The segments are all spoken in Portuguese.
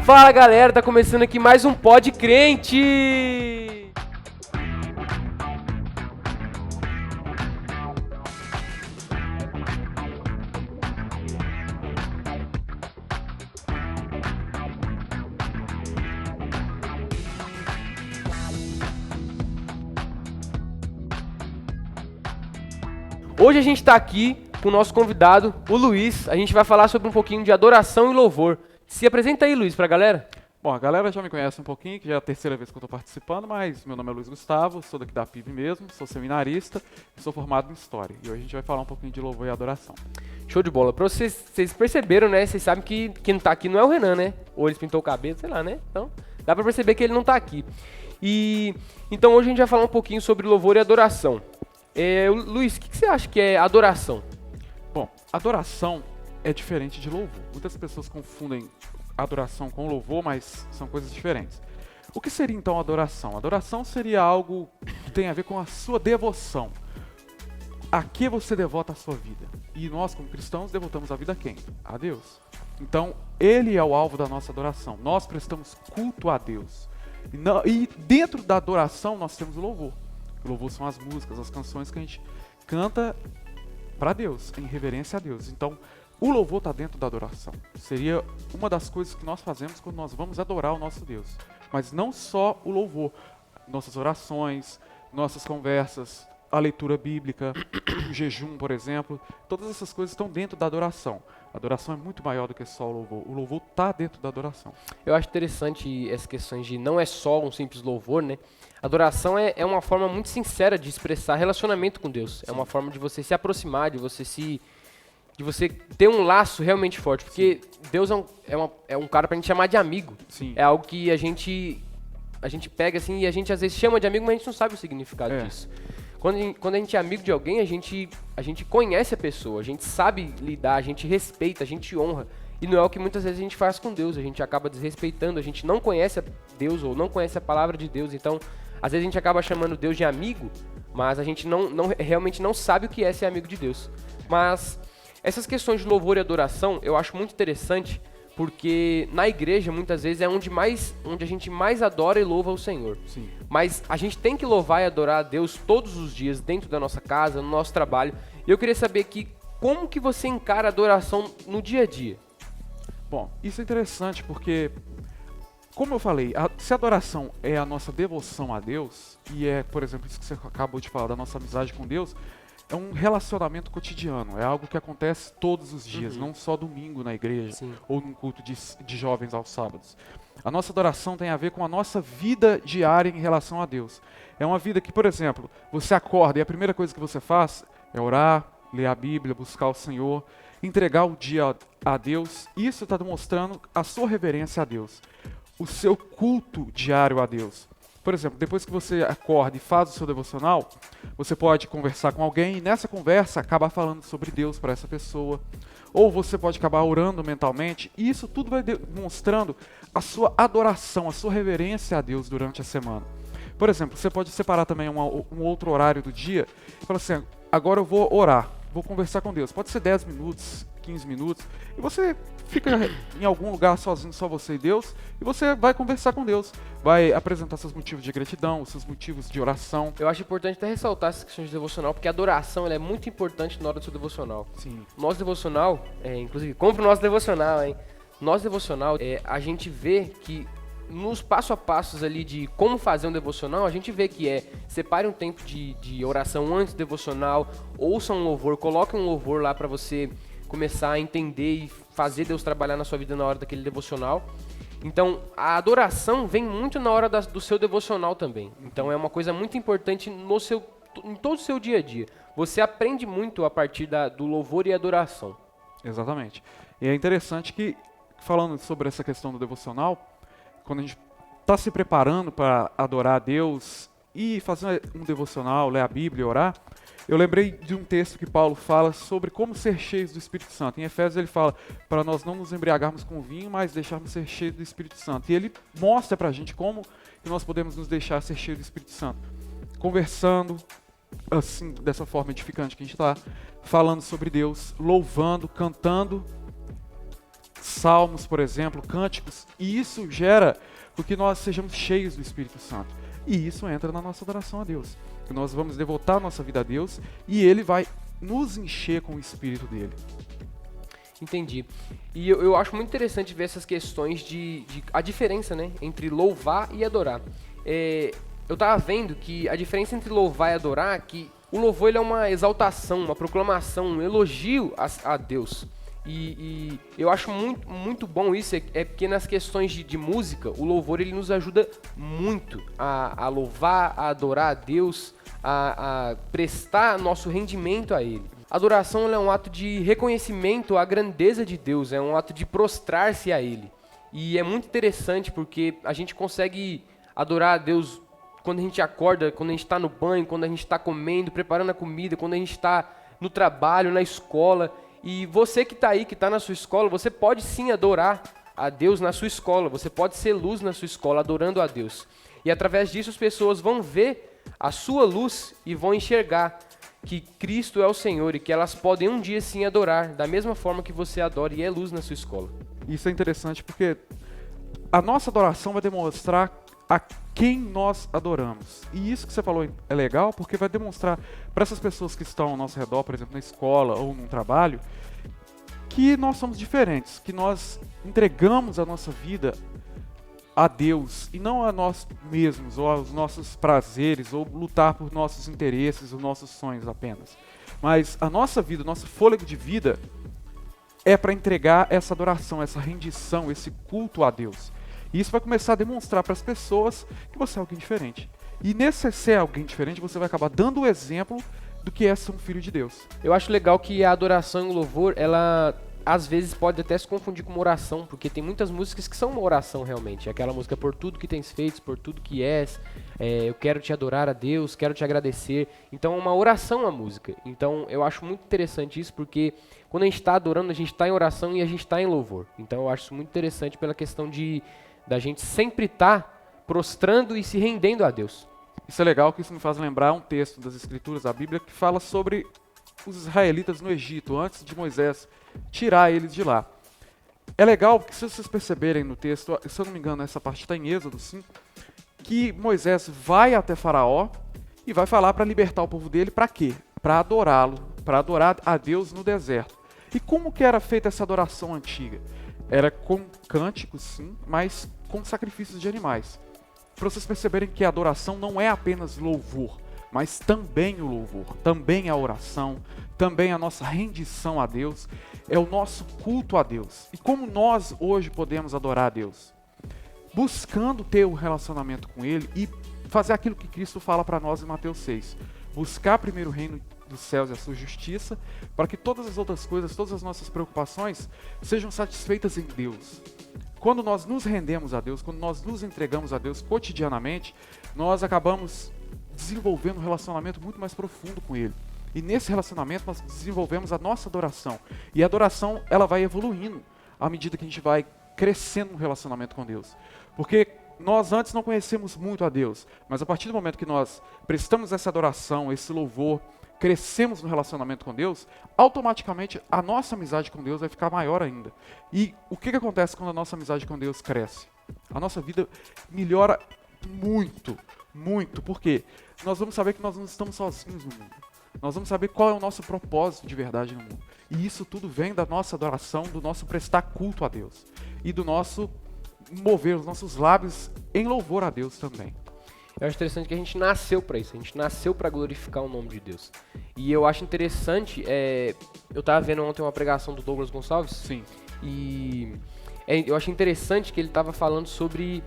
Fala galera, tá começando aqui mais um Pod Crente! Hoje a gente tá aqui com o nosso convidado, o Luiz. A gente vai falar sobre um pouquinho de adoração e louvor. Se apresenta aí, Luiz, pra galera. Bom, a galera já me conhece um pouquinho, que já é a terceira vez que eu estou participando, mas meu nome é Luiz Gustavo, sou daqui da PIB mesmo, sou seminarista e sou formado em História. E hoje a gente vai falar um pouquinho de louvor e adoração. Show de bola. Pra vocês perceberam, né? Vocês sabem que quem não tá aqui não é o Renan, né? Ou ele pintou o cabelo, sei lá, né? Então, dá pra perceber que ele não tá aqui. Então hoje a gente vai falar um pouquinho sobre louvor e adoração. Luiz, o que você acha que é adoração? Bom, adoração é diferente de louvor. Muitas pessoas confundem adoração com louvor, mas são coisas diferentes. O que seria então adoração? Adoração seria algo que tem a ver com a sua devoção. A que você devota a sua vida? E nós, como cristãos, devotamos a vida a quem? A Deus. Então, Ele é o alvo da nossa adoração. Nós prestamos culto a Deus. E dentro da adoração nós temos o louvor. O louvor são as músicas, as canções que a gente canta para Deus, em reverência a Deus. Então, o louvor está dentro da adoração. Seria uma das coisas que nós fazemos quando nós vamos adorar o nosso Deus. Mas não só o louvor. Nossas orações, nossas conversas, a leitura bíblica, o jejum, por exemplo. Todas essas coisas estão dentro da adoração. A adoração é muito maior do que só o louvor. O louvor está dentro da adoração. Eu acho interessante essas questões de não é só um simples louvor, né? Adoração é uma forma muito sincera de expressar relacionamento com Deus. Sim. É uma forma de você se aproximar, de você ter um laço realmente forte. Porque Deus é um cara pra gente chamar de amigo. Sim. É algo que a gente pega assim e a gente às vezes chama de amigo, mas a gente não sabe o significado disso. Quando a gente é amigo de alguém, a gente conhece a pessoa, a gente sabe lidar, a gente respeita, a gente honra. E não é o que muitas vezes a gente faz com Deus, a gente acaba desrespeitando, a gente não conhece a Deus ou não conhece a palavra de Deus. Então, às vezes a gente acaba chamando Deus de amigo, mas a gente realmente não sabe o que é ser amigo de Deus. Mas essas questões de louvor e adoração eu acho muito interessante, porque na igreja muitas vezes é onde a gente mais adora e louva o Senhor. Sim. Mas a gente tem que louvar e adorar a Deus todos os dias, dentro da nossa casa, no nosso trabalho. E eu queria saber aqui, como que você encara a adoração no dia a dia? Bom, isso é interessante porque, como eu falei, se a adoração é a nossa devoção a Deus, e é, por exemplo, isso que você acabou de falar, da nossa amizade com Deus, é um relacionamento cotidiano, é algo que acontece todos os dias, não só domingo na igreja. Sim. Ou num culto de jovens aos sábados. A nossa adoração tem a ver com a nossa vida diária em relação a Deus. É uma vida que, por exemplo, você acorda e a primeira coisa que você faz é orar, ler a Bíblia, buscar o Senhor, entregar o dia a Deus. Isso está demonstrando a sua reverência a Deus, o seu culto diário a Deus. Por exemplo, depois que você acorda e faz o seu devocional, você pode conversar com alguém e nessa conversa acabar falando sobre Deus para essa pessoa. Ou você pode acabar orando mentalmente, e isso tudo vai demonstrando a sua adoração, a sua reverência a Deus durante a semana. Por exemplo, você pode separar também um outro horário do dia e falar assim, agora eu vou orar, vou conversar com Deus. Pode ser 10 minutos, 15 minutos, e você fica em algum lugar sozinho, só você e Deus, e você vai conversar com Deus, vai apresentar seus motivos de gratidão, seus motivos de oração. Eu acho importante até ressaltar essas questões de devocional, porque a adoração ela é muito importante na hora do seu devocional. Sim. Nosso devocional, inclusive, compra o nosso devocional, hein? Nosso devocional, a gente vê que nos passo a passos ali de como fazer um devocional, a gente vê que separe um tempo de oração antes do devocional, ouça um louvor, coloque um louvor lá para você começar a entender e fazer Deus trabalhar na sua vida na hora daquele devocional. Então, a adoração vem muito na hora do seu devocional também. Então, é uma coisa muito importante em todo o seu dia a dia. Você aprende muito a partir do louvor e adoração. Exatamente. E é interessante que, falando sobre essa questão do devocional, quando a gente está se preparando para adorar a Deus e fazer um devocional, ler a Bíblia e orar, eu lembrei de um texto que Paulo fala sobre como ser cheios do Espírito Santo. Em Efésios ele fala para nós não nos embriagarmos com vinho, mas deixarmos ser cheios do Espírito Santo. E ele mostra para a gente como que nós podemos nos deixar ser cheios do Espírito Santo. Conversando, assim, dessa forma edificante que a gente está, falando sobre Deus, louvando, cantando salmos, por exemplo, cânticos, e isso gera com que nós sejamos cheios do Espírito Santo. E isso entra na nossa adoração a Deus. Que nós vamos devotar a nossa vida a Deus e Ele vai nos encher com o Espírito dele. Entendi. E eu acho muito interessante ver essas questões a diferença, né, entre louvar e adorar. Eu tava vendo que a diferença entre louvar e adorar, que o louvor ele é uma exaltação, uma proclamação, um elogio a Deus. E eu acho muito, muito bom isso, porque nas questões de música, o louvor ele nos ajuda muito a louvar, a adorar a Deus, a prestar nosso rendimento a Ele. A adoração ela é um ato de reconhecimento à grandeza de Deus, é um ato de prostrar-se a Ele. E é muito interessante porque a gente consegue adorar a Deus quando a gente acorda, quando a gente está no banho, quando a gente está comendo, preparando a comida, quando a gente está no trabalho, na escola. E você que está aí, que está na sua escola, você pode sim adorar a Deus na sua escola, você pode ser luz na sua escola, adorando a Deus. E através disso as pessoas vão ver a sua luz e vão enxergar que Cristo é o Senhor e que elas podem um dia sim adorar, da mesma forma que você adora e é luz na sua escola. Isso é interessante porque a nossa adoração vai demonstrar a quem nós adoramos. E isso que você falou é legal porque vai demonstrar para essas pessoas que estão ao nosso redor, por exemplo, na escola ou num trabalho, que nós somos diferentes, que nós entregamos a nossa vida a Deus e não a nós mesmos, ou aos nossos prazeres, ou lutar por nossos interesses, os nossos sonhos apenas. Mas a nossa vida, o nosso fôlego de vida é para entregar essa adoração, essa rendição, esse culto a Deus. E isso vai começar a demonstrar para as pessoas que você é alguém diferente. E nesse ser alguém diferente, você vai acabar dando o exemplo do que é ser um filho de Deus. Eu acho legal que a adoração e o louvor, ela às vezes pode até se confundir com uma oração, porque tem muitas músicas que são uma oração realmente. Aquela música por tudo que tens feito, por tudo que és, eu quero te adorar a Deus, quero te agradecer. Então é uma oração a música. Então eu acho muito interessante isso, porque quando a gente está adorando, a gente está em oração e a gente está em louvor. Então eu acho isso muito interessante pela questão da gente sempre estar prostrando e se rendendo a Deus. Isso é legal, que isso me faz lembrar um texto das Escrituras da Bíblia que fala sobre os israelitas no Egito, antes de Moisés tirar eles de lá. É legal, porque se vocês perceberem no texto, se eu não me engano, essa parte está em Êxodo 5, que Moisés vai até Faraó e vai falar para libertar o povo dele, para quê? Para adorá-lo, para adorar a Deus no deserto. E como que era feita essa adoração antiga? Era com cânticos, sim, mas com sacrifícios de animais. Para vocês perceberem que a adoração não é apenas louvor, mas também o louvor, também a oração, também a nossa rendição a Deus, é o nosso culto a Deus. E como nós hoje podemos adorar a Deus? Buscando ter um relacionamento com Ele e fazer aquilo que Cristo fala para nós em Mateus 6. Buscar primeiro o reino dos céus e a sua justiça, para que todas as outras coisas, todas as nossas preocupações sejam satisfeitas em Deus. Quando nós nos rendemos a Deus, quando nós nos entregamos a Deus cotidianamente, nós acabamos desenvolvendo um relacionamento muito mais profundo com Ele. E nesse relacionamento nós desenvolvemos a nossa adoração. E a adoração, ela vai evoluindo à medida que a gente vai crescendo no relacionamento com Deus. Porque nós antes não conhecemos muito a Deus, mas a partir do momento que nós prestamos essa adoração, esse louvor, crescemos no relacionamento com Deus, automaticamente a nossa amizade com Deus vai ficar maior ainda. E o que acontece quando a nossa amizade com Deus cresce? A nossa vida melhora muito, muito, porque nós vamos saber que nós não estamos sozinhos no mundo. Nós vamos saber qual é o nosso propósito de verdade no mundo. E isso tudo vem da nossa adoração, do nosso prestar culto a Deus. E do nosso mover os nossos lábios em louvor a Deus também. Eu acho interessante que a gente nasceu para isso, a gente nasceu para glorificar o nome de Deus. E eu acho interessante, eu estava vendo ontem uma pregação do Douglas Gonçalves. Sim. E eu achei interessante que ele estava falando sobre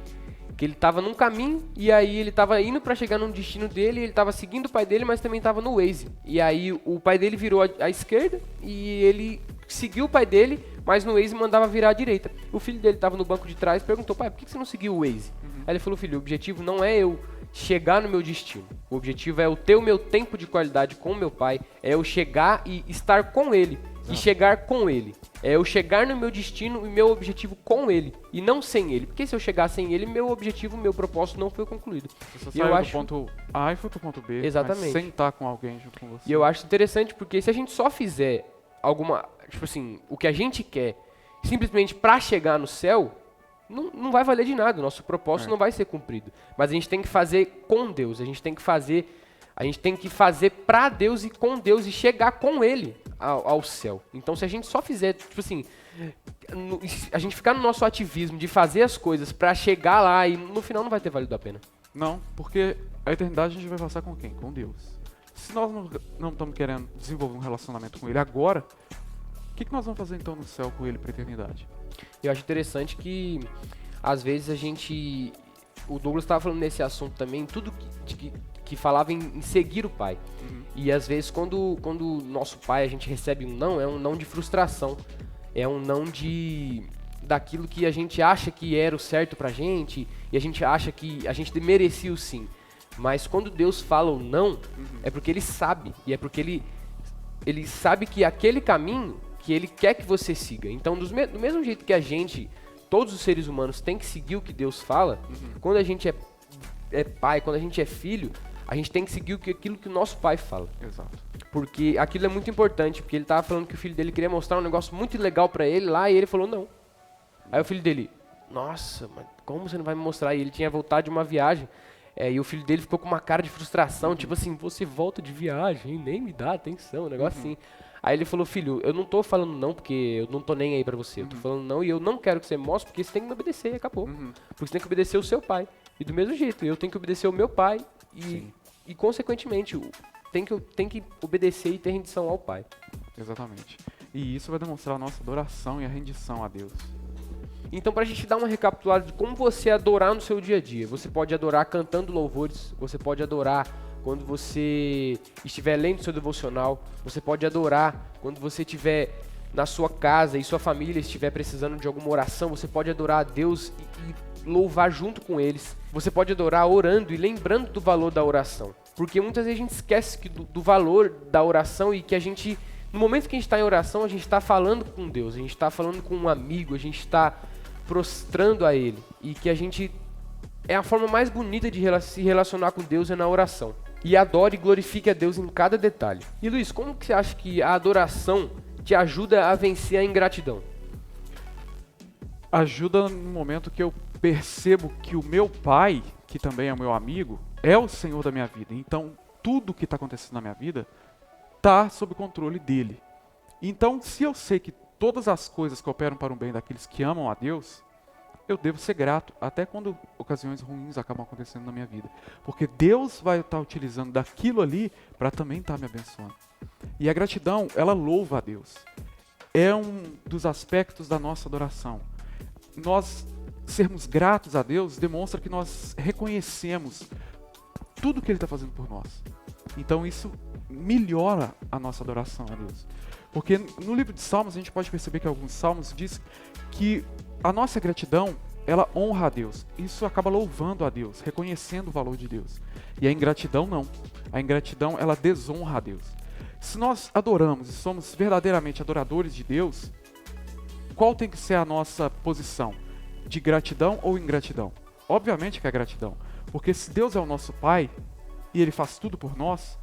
que ele estava num caminho e aí ele estava indo para chegar num destino dele, ele estava seguindo o pai dele, mas também estava no Waze. E aí o pai dele virou à esquerda e ele seguiu o pai dele, mas no Waze mandava virar à direita. O filho dele estava no banco de trás e perguntou: pai, por que você não seguiu o Waze? Aí ele falou: filho, o objetivo não é eu chegar no meu destino. O objetivo é eu ter o meu tempo de qualidade com o meu pai, é eu chegar e estar com ele, e chegar com ele. É eu chegar no meu destino e meu objetivo com ele, e não sem ele. Porque se eu chegar sem ele, meu objetivo, meu propósito não foi concluído. Você saiu do ponto A e foi pro ponto B, exatamente, mas sem estar com alguém junto com você. E eu acho interessante porque se a gente só fizer alguma, tipo assim, o que a gente quer, simplesmente para chegar no céu, não vai valer de nada, o nosso propósito não vai ser cumprido. Mas a gente tem que fazer com Deus, a gente tem que fazer para Deus e com Deus e chegar com Ele ao céu. Então, se a gente só fizer, tipo assim, a gente ficar no nosso ativismo de fazer as coisas para chegar lá e no final não vai ter valido a pena. Não, porque a eternidade a gente vai passar com quem? Com Deus. Se nós não estamos querendo desenvolver um relacionamento com Ele agora, o que nós vamos fazer então no céu com Ele para a eternidade? Eu acho interessante que, às vezes, o Douglas estava falando nesse assunto também, tudo que falava em seguir o Pai. E, às vezes, quando nosso Pai, a gente recebe um não, é um não de frustração. É um não daquilo que a gente acha que era o certo pra gente, e a gente acha que a gente merecia o sim. Mas quando Deus fala o não, é porque Ele sabe, e é porque Ele sabe que aquele caminho que Ele quer que você siga. Então, do mesmo jeito que todos os seres humanos têm que seguir o que Deus fala, quando a gente é pai, quando a gente é filho, a gente tem que seguir aquilo que o nosso pai fala. Exato. Porque aquilo é muito importante, porque ele estava falando que o filho dele queria mostrar um negócio muito legal pra ele lá, e ele falou não. Aí o filho dele, nossa, mas como você não vai me mostrar? E ele tinha voltado de uma viagem, e o filho dele ficou com uma cara de frustração, tipo assim, você volta de viagem, nem me dá atenção, um negócio assim. Aí ele falou, filho, eu não tô falando não porque eu não tô nem aí pra você. Eu tô falando não e eu não quero que você mostre porque você tem que me obedecer e acabou. Porque você tem que obedecer o seu pai. E do mesmo jeito, eu tenho que obedecer o meu pai e consequentemente, tem que obedecer e ter rendição ao pai. Exatamente. E isso vai demonstrar a nossa adoração e a rendição a Deus. Então, pra gente dar uma recapitulada de como você adorar no seu dia a dia. Você pode adorar cantando louvores, você pode adorar quando você estiver lendo seu devocional, você pode adorar quando você estiver na sua casa e sua família estiver precisando de alguma oração, você pode adorar a Deus e louvar junto com eles. Você pode adorar orando e lembrando do valor da oração. Porque muitas vezes a gente esquece do valor da oração e que a gente, no momento que a gente está em oração, a gente está falando com Deus, a gente está falando com um amigo, a gente está prostrando a Ele. E que a gente, a forma mais bonita de se relacionar com Deus é na oração. E adore e glorifique a Deus em cada detalhe. E Luiz, como que você acha que a adoração te ajuda a vencer a ingratidão? Ajuda no momento que eu percebo que o meu pai, que também é o meu amigo, é o Senhor da minha vida. Então, tudo que está acontecendo na minha vida está sob o controle dele. Então, se eu sei que todas as coisas cooperam para o bem daqueles que amam a Deus, eu devo ser grato, até quando ocasiões ruins acabam acontecendo na minha vida. Porque Deus vai estar utilizando daquilo ali para também estar me abençoando. E a gratidão, ela louva a Deus. É um dos aspectos da nossa adoração. Nós sermos gratos a Deus demonstra que nós reconhecemos tudo que Ele está fazendo por nós. Então isso melhora a nossa adoração a Deus. Porque no livro de Salmos a gente pode perceber que alguns salmos dizem que a nossa gratidão, ela honra a Deus. Isso acaba louvando a Deus, reconhecendo o valor de Deus. E a ingratidão não. A ingratidão, ela desonra a Deus. Se nós adoramos e somos verdadeiramente adoradores de Deus, qual tem que ser a nossa posição? De gratidão ou ingratidão? Obviamente que é gratidão. Porque se Deus é o nosso Pai e Ele faz tudo por nós,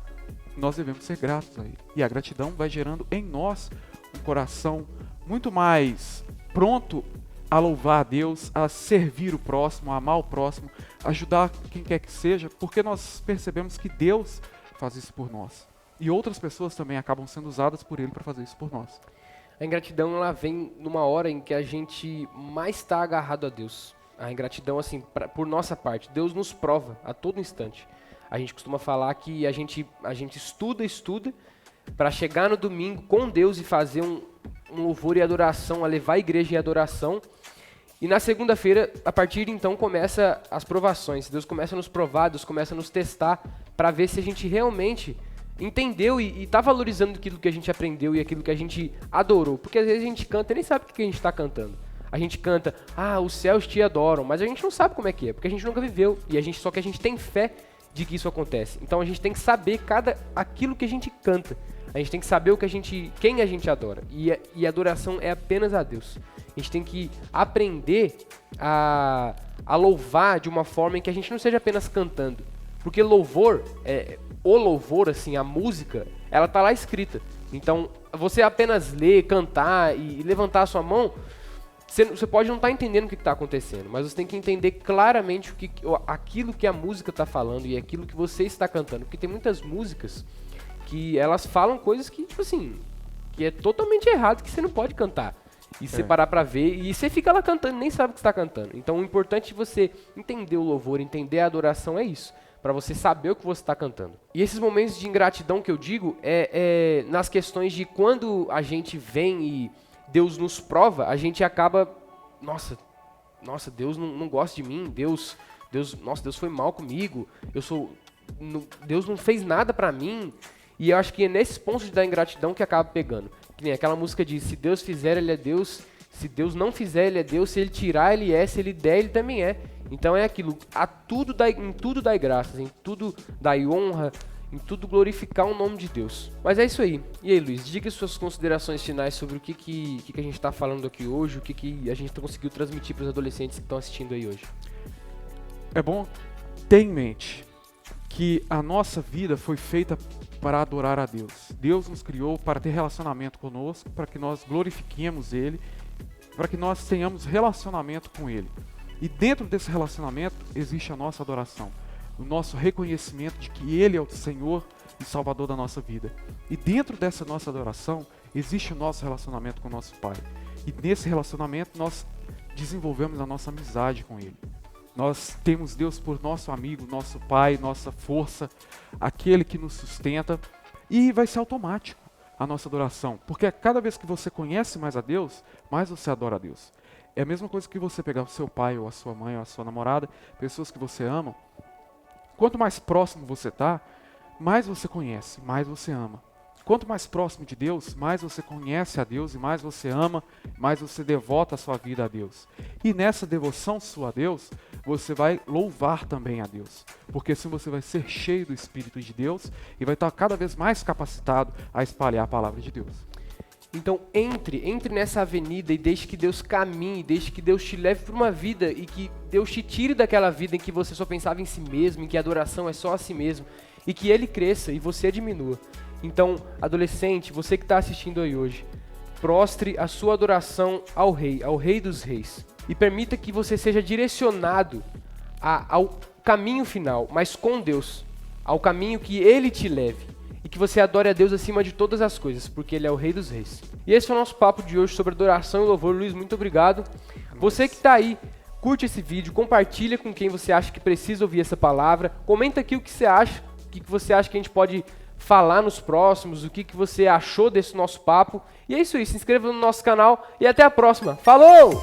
nós devemos ser gratos a Ele. E a gratidão vai gerando em nós um coração muito mais pronto a louvar a Deus, a servir o próximo, a amar o próximo, ajudar quem quer que seja, porque nós percebemos que Deus faz isso por nós. E outras pessoas também acabam sendo usadas por Ele para fazer isso por nós. A ingratidão, ela vem numa hora em que a gente mais está agarrado a Deus. A ingratidão, assim, por nossa parte, Deus nos prova a todo instante. A gente costuma falar que a gente estuda para chegar no domingo com Deus e fazer um louvor e adoração, a levar a igreja em adoração. E na segunda-feira, a partir de então, começa as provações. Deus começa a nos provar, Deus começa a nos testar para ver se a gente realmente entendeu e está valorizando aquilo que a gente aprendeu e aquilo que a gente adorou. Porque às vezes a gente canta e nem sabe o que a gente está cantando. A gente canta, os céus te adoram, mas a gente não sabe como é que é, porque a gente nunca viveu. Só que a gente tem fé de que isso acontece. Então a gente tem que saber aquilo que a gente canta. A gente tem que saber quem a gente adora. E a adoração é apenas a Deus. A gente tem que aprender a louvar de uma forma em que a gente não seja apenas cantando. Porque o louvor, assim, a música, ela tá lá escrita. Então, você apenas ler, cantar e levantar a sua mão Você pode não estar entendendo o que está acontecendo, mas você tem que entender claramente aquilo que a música está falando e aquilo que você está cantando. Porque tem muitas músicas que elas falam coisas que, tipo assim, que é totalmente errado, que você não pode cantar. E você parar pra ver, e você fica lá cantando, nem sabe o que você tá cantando. Então o importante é você entender o louvor, entender a adoração, é isso. Pra você saber o que você tá cantando. E esses momentos de ingratidão que eu digo, é nas questões de quando a gente vem e Deus nos prova, a gente acaba, nossa, Deus não gosta de mim, Deus foi mal comigo, Deus não fez nada pra mim. E eu acho que é nesses pontos da ingratidão que acaba pegando. Que nem aquela música diz, se Deus fizer, Ele é Deus. Se Deus não fizer, Ele é Deus. Se Ele tirar, Ele é. Se Ele der, Ele também é. Então é aquilo, em tudo dai graças, em tudo dai honra, em tudo glorificar o nome de Deus. Mas é isso aí. E aí, Luiz, diga suas considerações finais sobre o que a gente está falando aqui hoje, o que a gente conseguiu transmitir para os adolescentes que estão assistindo aí hoje. É bom ter em mente que a nossa vida foi feita para adorar a Deus. Deus nos criou para ter relacionamento conosco, para que nós glorifiquemos Ele, para que nós tenhamos relacionamento com Ele. E dentro desse relacionamento existe a nossa adoração, o nosso reconhecimento de que Ele é o Senhor e Salvador da nossa vida. E dentro dessa nossa adoração existe o nosso relacionamento com o nosso Pai. E nesse relacionamento nós desenvolvemos a nossa amizade com Ele. Nós temos Deus por nosso amigo, nosso Pai, nossa força, aquele que nos sustenta, e vai ser automático a nossa adoração, porque cada vez que você conhece mais a Deus, mais você adora a Deus. É a mesma coisa que você pegar o seu pai, ou a sua mãe, ou a sua namorada, pessoas que você ama, quanto mais próximo você está, mais você conhece, mais você ama. Quanto mais próximo de Deus, mais você conhece a Deus e mais você ama, mais você devota a sua vida a Deus. E nessa devoção sua a Deus, você vai louvar também a Deus. Porque assim você vai ser cheio do Espírito de Deus e vai estar cada vez mais capacitado a espalhar a palavra de Deus. Então entre nessa avenida e deixe que Deus caminhe, deixe que Deus te leve para uma vida e que Deus te tire daquela vida em que você só pensava em si mesmo, em que a adoração é só a si mesmo, e que Ele cresça e você diminua. Então, adolescente, você que está assistindo aí hoje, prostre a sua adoração ao Rei dos Reis. E permita que você seja direcionado ao caminho final, mas com Deus, ao caminho que Ele te leve. E que você adore a Deus acima de todas as coisas, porque Ele é o Rei dos Reis. E esse foi o nosso papo de hoje sobre adoração e louvor. Luiz, muito obrigado. Você que está aí, curte esse vídeo, compartilha com quem você acha que precisa ouvir essa palavra. Comenta aqui o que você acha, o que você acha que a gente pode falar nos próximos, o que você achou desse nosso papo. E é isso aí, se inscreva no nosso canal e até a próxima. Falou!